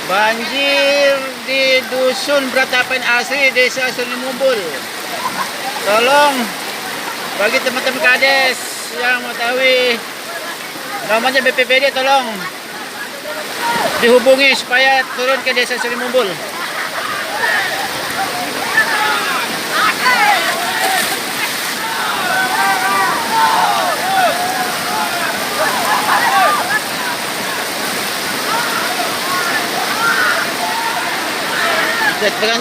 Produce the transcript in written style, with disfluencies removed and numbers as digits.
Banjir di Dusun Beratapan Asri, Desa Selimumbul. Tolong bagi teman-teman kades yang mengetahui namanya BPBD, tolong dihubungi supaya turun ke Desa Selimumbul. Pegang.